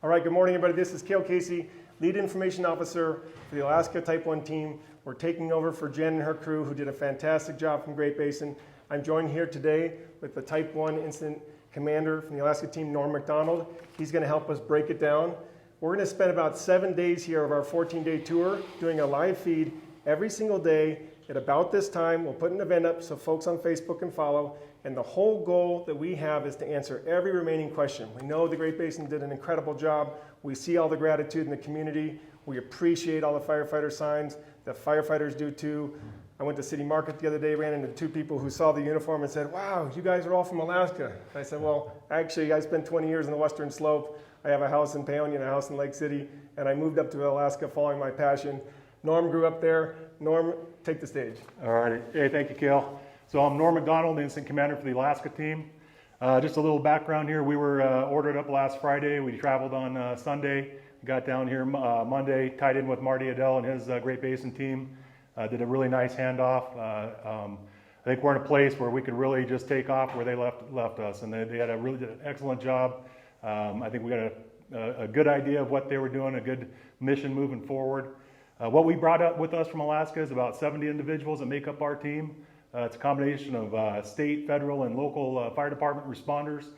All right, good morning, everybody. This is Cale Casey, Lead Information Officer for the Alaska Type 1 team. We're taking over for Jen and her crew, who did a fantastic job from Great Basin. I'm joined here today with the Type 1 Incident Commander from the Alaska team, McDonald. He's going to help us break it down. We're going to spend about 7 days here of our 14-day tour doing a live feed every single day at about this time. We'll put an event up so folks on Facebook can follow. And the whole goal that we have is to answer every remaining question. We know the Great Basin did an incredible job. We see all the gratitude in the community. We appreciate all the firefighter signs. The firefighters do too. I went to City Market the other day, ran into 2 people who saw the uniform and said, "Wow, you guys are all from Alaska." I said, "Well, actually, I spent 20 years in the Western Slope. I have a house in Paonia and a house in Lake City, and I moved up to Alaska following my passion." Norm grew up there. Norm, take the stage. All right. Hey, thank you, Cale. So I'm Norm McDonald, the Incident Commander for the Alaska team. Just a little background here. We were ordered up last Friday. We traveled on Sunday. Got down here Monday, tied in with Marty Adele and his Great Basin team. Did a really nice handoff. I think we're in a place where we could really just take off where they left us, and they had a really excellent job. I think we got a good idea of what they were doing, a good mission moving forward. What we brought up with us from Alaska is about 70 individuals that make up our team. It's a combination of state, federal, and local fire department responders.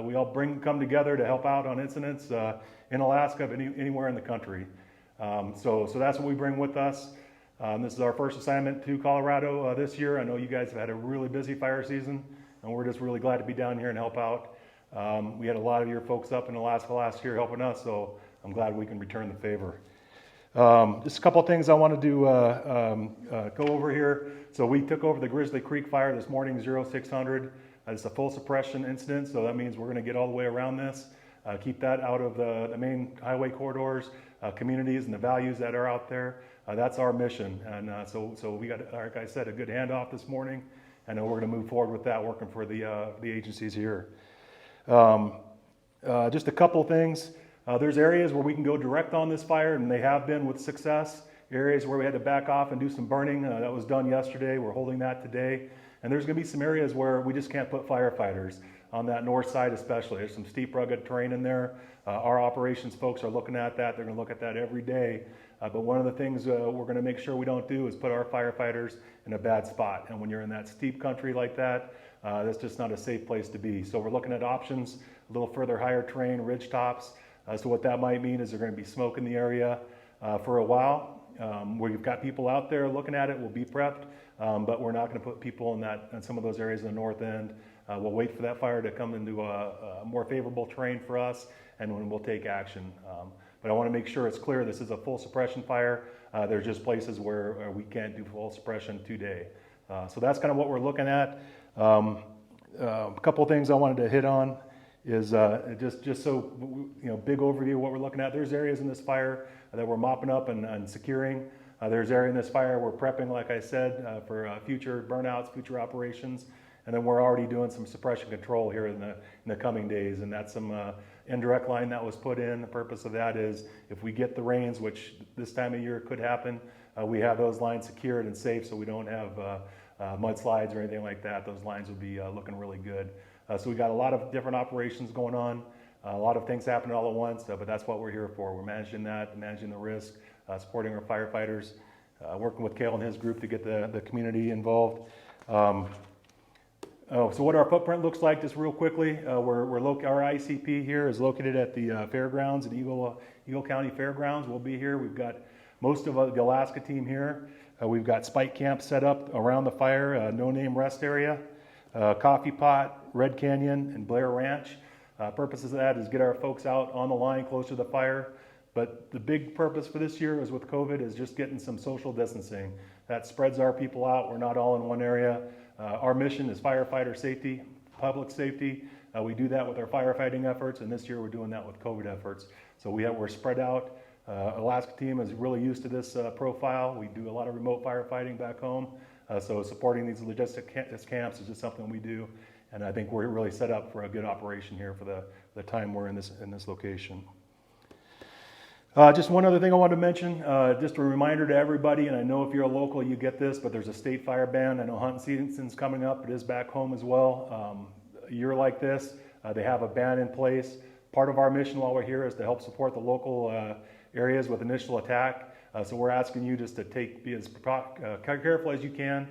We all come together to help out on incidents in Alaska, but anywhere in the country. So that's what we bring with us. This is our first assignment to Colorado this year. I know you guys have had a really busy fire season, and we're just really glad to be down here and help out. We had a lot of your folks up in Alaska last year helping us, so I'm glad we can return the favor. Just a couple of things I wanted to go over here. So we took over the Grizzly Creek fire this morning, 0600. It's a full suppression incident, so that means we're going to get all the way around this, keep that out of the main highway corridors, communities, and the values that are out there. That's our mission, and so we got, like I said, a good handoff this morning, and we're going to move forward with that, working for the agencies here. Just a couple things. There's areas where we can go direct on this fire, and they have been with success. Areas where we had to back off and do some burning, that was done yesterday. We're holding that today. And there's going to be some areas where we just can't put firefighters, on that north side especially. There's some steep, rugged terrain in there. Our operations folks are looking at that. They're going to look at that every day. But one of the things we're going to make sure we don't do is put our firefighters in a bad spot. And when you're in that steep country like that, that's just not a safe place to be. So we're looking at options a little further higher terrain, ridge tops. So what that might mean is there's going to be smoke in the area for a while. We've got people out there looking at it. We'll be prepped, but we're not going to put people in some of those areas in the north end. We'll wait for that fire to come into a more favorable terrain for us, and then we'll take action. But I want to make sure it's clear this is a full suppression fire. There's just places where we can't do full suppression today. So that's kind of what we're looking at. A couple of things I wanted to hit on is just so, big overview of what we're looking at. There's areas in this fire that we're mopping up and securing. There's area in this fire we're prepping, like I said, for future burnouts, future operations. And then we're already doing some suppression control here in the coming days. And that's some indirect line that was put in. The purpose of that is if we get the rains, which this time of year could happen, we have those lines secured and safe so we don't have mudslides or anything like that. Those lines will be looking really good. So we got a lot of different operations going on, a lot of things happening all at once, but that's what we're here for. We're managing that, managing the risk, supporting our firefighters, working with Cale and his group to get the community involved. So what our footprint looks like, just real quickly, our ICP here is located at the Fairgrounds at Eagle County Fairgrounds. We'll be here. We've got most of the Alaska team here. We've got spike camps set up around the fire, no-name rest area, Coffee Pot, Red Canyon, and Blair Ranch. Purposes of that is get our folks out on the line close to the fire. But the big purpose for this year is with COVID is just getting some social distancing. That spreads our people out. We're not all in one area. Our mission is firefighter safety, public safety. We do that with our firefighting efforts, and this year we're doing that with COVID efforts. So we're spread out. Alaska team is really used to this profile. We do a lot of remote firefighting back home. So supporting these logistic camps is just something we do. And I think we're really set up for a good operation here for the time we're in this location. Just one other thing I wanted to mention, just a reminder to everybody, and I know if you're a local you get this, but there's a state fire ban. I know hunting season's coming up. It is back home as well. A year like this, they have a ban in place. part of our mission while we're here is to help support the local areas with initial attack. So we're asking you just to be as careful as you can,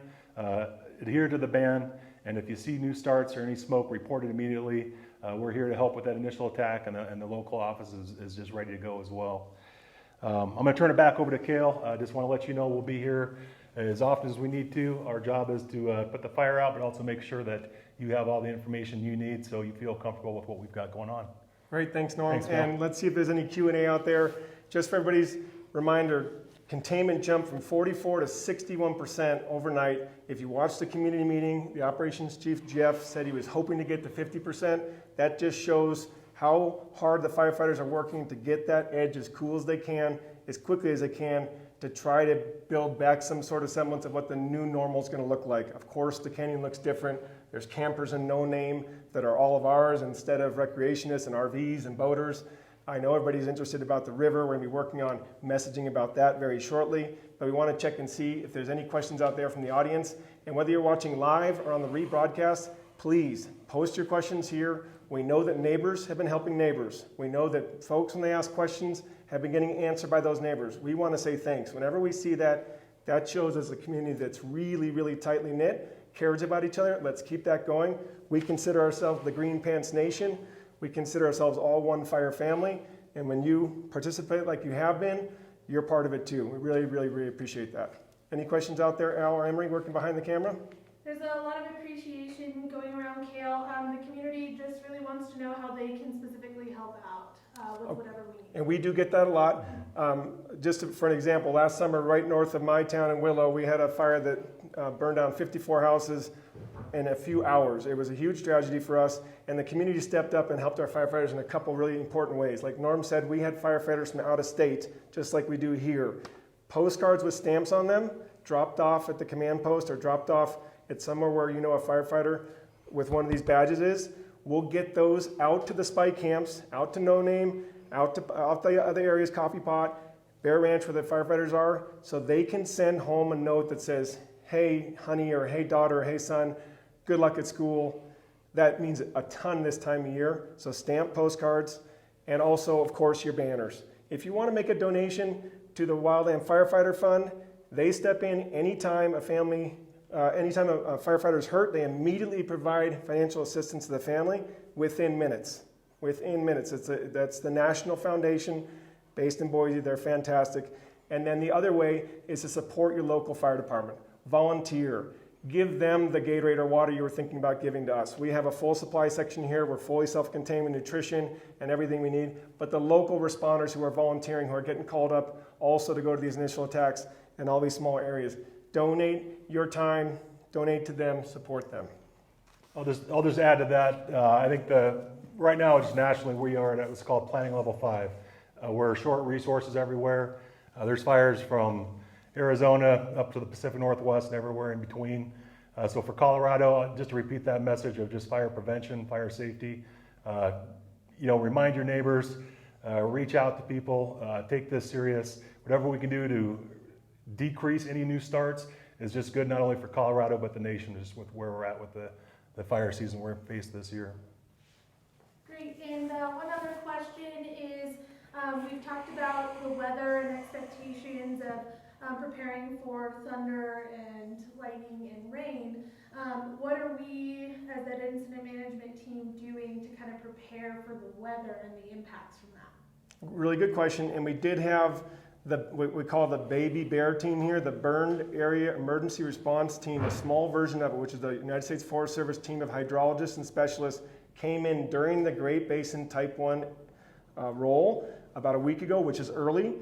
adhere to the ban, and if you see new starts or any smoke, report it immediately. We're here to help with that initial attack, and the local office is just ready to go as well. I'm going to turn it back over to Cale. I just want to let you know we'll be here as often as we need to. Our job is to put the fire out, but also make sure that you have all the information you need so you feel comfortable with what we've got going on. Great, thanks Norm. Thanks, and let's see if there's any Q&A out there. Just for everybody's reminder, containment jumped from 44 to 61% overnight. If you watched the community meeting, the operations chief, Jeff, said he was hoping to get to 50%. That just shows how hard the firefighters are working to get that edge as cool as they can, as quickly as they can, to try to build back some sort of semblance of what the new normal is going to look like. Of course, the canyon looks different. There's campers and no name that are all of ours instead of recreationists and RVs and boaters. I know everybody's interested about the river. We're going to be working on messaging about that very shortly, but we want to check and see if there's any questions out there from the audience. And whether you're watching live or on the rebroadcast, please post your questions here. We know that neighbors have been helping neighbors. We know that folks, when they ask questions, have been getting answered by those neighbors. We want to say thanks. Whenever we see that, that shows us a community that's really, really tightly knit, cares about each other. Let's keep that going. We consider ourselves the Green Pants Nation. We consider ourselves all one fire family. And when you participate like you have been, you're part of it too. We really, really, really appreciate that. Any questions out there, Al or Emery, working behind the camera? There's a lot of appreciation going around, Cale. The community just really wants to know how they can specifically help out with whatever we need. And we do get that a lot. For an example, last summer, right north of my town in Willow, we had a fire that burned down 54 houses in a few hours. It was a huge tragedy for us, and the community stepped up and helped our firefighters in a couple really important ways. Like Norm said, we had firefighters from out of state, just like we do here. Postcards with stamps on them, dropped off at the command post or dropped off at somewhere where you know a firefighter with one of these badges is. We'll get those out to the spy camps, out to No Name, out the other areas, Coffee Pot, Bear Ranch where the firefighters are, so they can send home a note that says, hey honey, or hey daughter, or hey son, good luck at school. That means a ton this time of year. So stamp postcards, and also of course your banners. If you want to make a donation to the Wildland Firefighter Fund, they step in anytime a firefighter is hurt, they immediately provide financial assistance to the family within minutes. Within minutes. That's the National Foundation based in Boise. They're fantastic. And then the other way is to support your local fire department. Volunteer. Give them the Gatorade or water you were thinking about giving to us. We have a full supply section here. We're fully self-contained with nutrition and everything we need. But the local responders who are volunteering, who are getting called up also to go to these initial attacks in all these small areas, donate your time, donate to them, support them. I'll just add to that. I think right now, just nationally, we are at what's called Planning Level 5. We're short resources everywhere. There's fires from Arizona up to the Pacific Northwest and everywhere in between. So for Colorado, just to repeat that message of just fire prevention, fire safety, remind your neighbors, reach out to people, take this serious. Whatever we can do to decrease any new starts is just good, not only for Colorado, but the nation, just with where we're at with the fire season we're faced this year. Great, and one other question is, we've talked about the weather and expectations of preparing for thunder and lightning and rain. What are we, as an incident management team, doing to kind of prepare for the weather and the impacts from that? Really good question, and we did have what we call the baby bear team here, the Burned Area Emergency Response Team, a small version of it, which is the United States Forest Service team of hydrologists and specialists, came in during the Great Basin Type 1 roll about a week ago, which is early.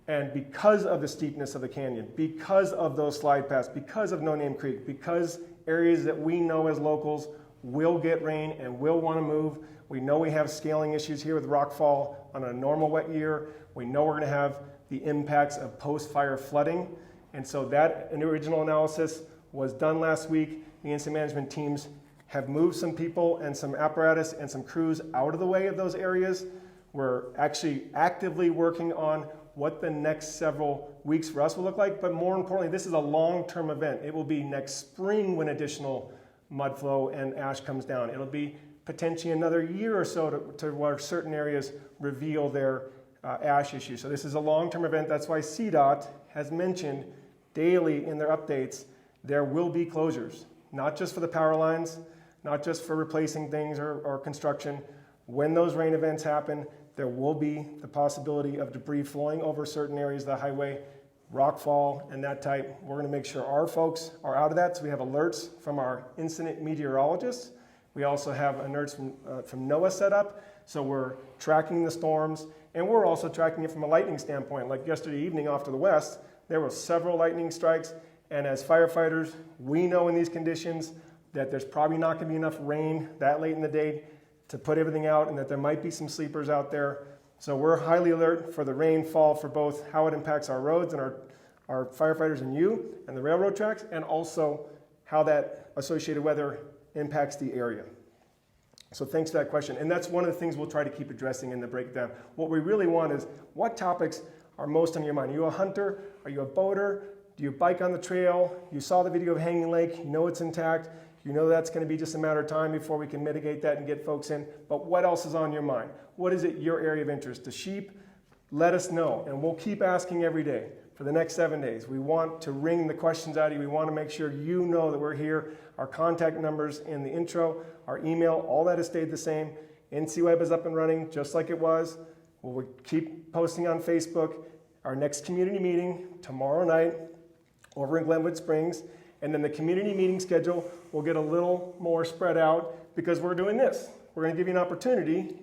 And because of the steepness of the canyon, because of those slide paths, because of No Name Creek, because areas that we know as locals will get rain and will want to move, we know we have scaling issues here with rockfall on a normal wet year. We know we're going to have the impacts of post-fire flooding. And so that original analysis was done last week. The incident management teams have moved some people and some apparatus and some crews out of the way of those areas. We're actually actively working on what the next several weeks for us will look like, but more importantly, this is a long-term event. It will be next spring when additional mud flow and ash comes down. It'll be potentially another year or so to where certain areas reveal their ash issue. So this is a long-term event. That's why CDOT has mentioned daily in their updates there will be closures, not just for the power lines, not just for replacing things or construction. When those rain events happen, there will be the possibility of debris flowing over certain areas of the highway, rockfall and that type. We're going to make sure our folks are out of that. So we have alerts from our incident meteorologists. We also have alerts from NOAA set up. So we're tracking the storms, and we're also tracking it from a lightning standpoint. Like yesterday evening off to the west, there were several lightning strikes. And as firefighters, we know in these conditions that there's probably not going to be enough rain that late in the day to put everything out, and that there might be some sleepers out there. So we're highly alert for the rainfall, for both how it impacts our roads and our firefighters and you and the railroad tracks, and also how that associated weather impacts the area. So thanks for that question. And that's one of the things we'll try to keep addressing in the breakdown. What we really want is, what topics are most on your mind? Are you a hunter? Are you a boater? Do you bike on the trail? You saw the video of Hanging Lake. You know it's intact. You know that's going to be just a matter of time before we can mitigate that and get folks in. But what else is on your mind? What is it your area of interest? The sheep? Let us know. And we'll keep asking every day for the next 7 days. We want to wring the questions out of you. We want to make sure you know that we're here. Our contact numbers in the intro, our email, all that has stayed the same. NCWeb is up and running just like it was. We'll keep posting on Facebook. Our next community meeting tomorrow night over in Glenwood Springs. And then the community meeting schedule will get a little more spread out because we're doing this. We're going to give you an opportunity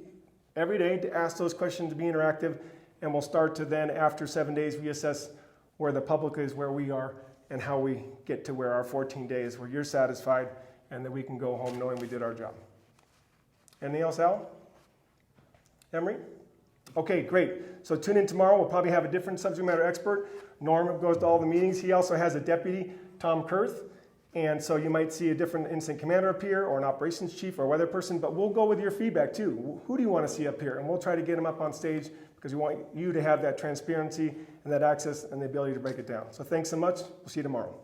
every day to ask those questions, to be interactive, and we'll start to then, after 7 days, reassess where the public is, where we are, and how we get to where our 14 days, where you're satisfied and that we can go home knowing we did our job. Anything else, Al? Emery? Okay, great. So tune in tomorrow. We'll probably have a different subject matter expert. Norm goes to all the meetings. He also has a deputy, Tom Kurth. And so you might see a different incident commander appear, or an operations chief, or a weather person, but we'll go with your feedback too. Who do you want to see up here? And we'll try to get them up on stage because we want you to have that transparency and that access and the ability to break it down. So thanks so much. We'll see you tomorrow.